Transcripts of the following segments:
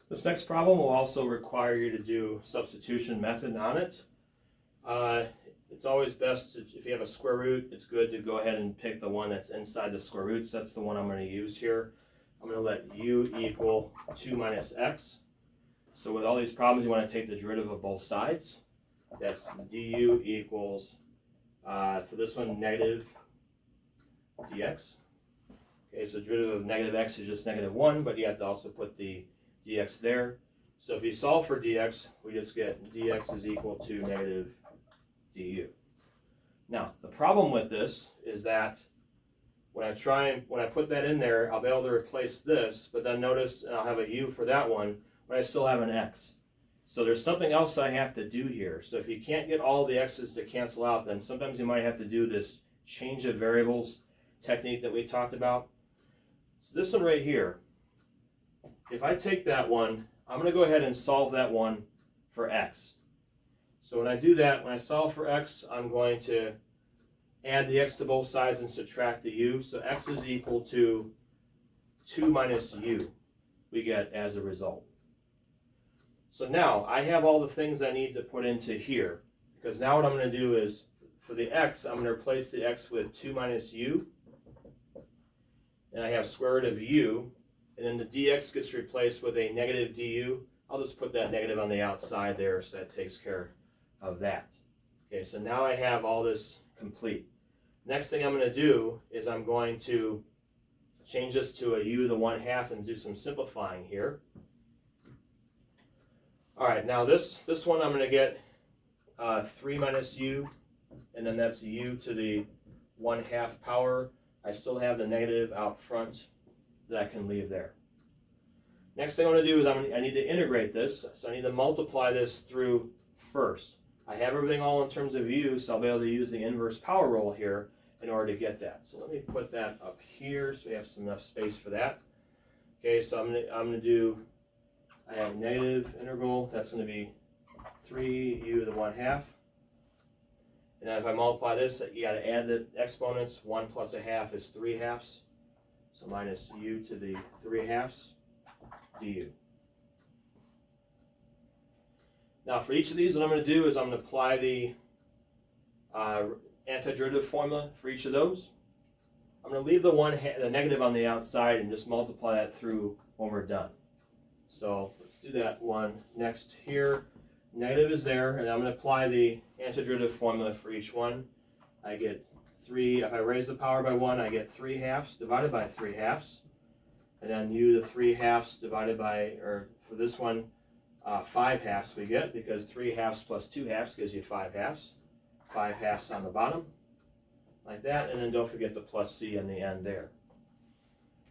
This next problem will also require you to do substitution method on it. It's always best if you have a square root, it's good to go ahead and pick the one that's inside the square root. So that's the one I'm going to use here. I'm going to let u equal 2 minus x. So with all these problems, you want to take the derivative of both sides. That's du equals, for this one, negative dx. Okay, so derivative of negative x is just negative 1, but you have to also put the dx there. So if you solve for dx, we just get dx is equal to negative du. Now, the problem with this is that when I put that in there, I'll be able to replace this, but then notice, and I'll have a u for that one, but I still have an x. So there's something else I have to do here. So if you can't get all the x's to cancel out, then sometimes you might have to do this change of variables technique that we talked about. So this one right here, if I take that one, I'm going to go ahead and solve that one for x. So when I do that, when I solve for x, I'm going to add the x to both sides and subtract the u. So x is equal to 2 minus u we get as a result. So now I have all the things I need to put into here, because now what I'm going to do is, for the x, I'm going to replace the x with 2 minus u, and I have square root of u, and then the dx gets replaced with a negative du. I'll just put that negative on the outside there, so that takes care of that. Okay, so now I have all this complete. Next thing I'm going to do is I'm going to change this to a u to the 1/2 and do some simplifying here. All right, now this one I'm going to get 3 minus u, and then that's u to the 1/2 power. I still have the negative out front that I can leave there. Next thing I want to do is I need to integrate this, so I need to multiply this through first. I have everything all in terms of u, so I'll be able to use the inverse power rule here in order to get that. So let me put that up here so we have enough space for that. Okay, so I'm going to do, I have negative integral, that's going to be 3u to the 1/2. And then if I multiply this, you got to add the exponents. 1 plus 1/2 is 3/2. So minus u to the 3/2 du. Now for each of these, what I'm going to do is I'm going to apply the antiderivative formula for each of those. I'm going to leave the negative on the outside and just multiply that through when we're done. So let's do that one next here. Negative is there, and I'm going to apply the antiderivative formula for each one. I get 3, if I raise the power by 1, I get 3/2 divided by 3/2. And then u to 3/2 divided by, or for this one, 5/2 we get, because 3/2 plus 2/2 gives you 5/2. 5/2 on the bottom, like that, and then don't forget the plus c on the end there.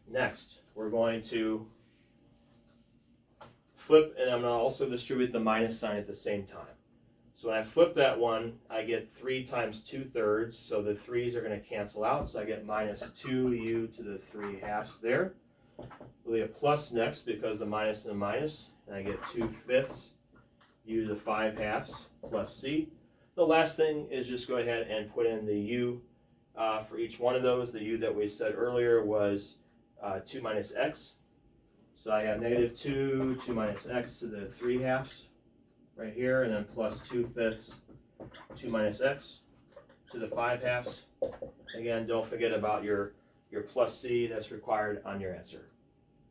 Next, we're going to flip, and I'm going to also distribute the minus sign at the same time. So when I flip that one, I get 3 times 2/3, so the 3's are going to cancel out, so I get minus 2u to the 3/2 there. There'll be a plus next because the minus and the minus, and I get 2/5 u to the 5/2 plus c. The last thing is just go ahead and put in the u for each one of those. The u that we said earlier was 2 minus x. So I have negative 2 minus x to the 3/2 right here, and then plus 2/5 2 minus x to the 5/2. Again, don't forget about your plus c that's required on your answer.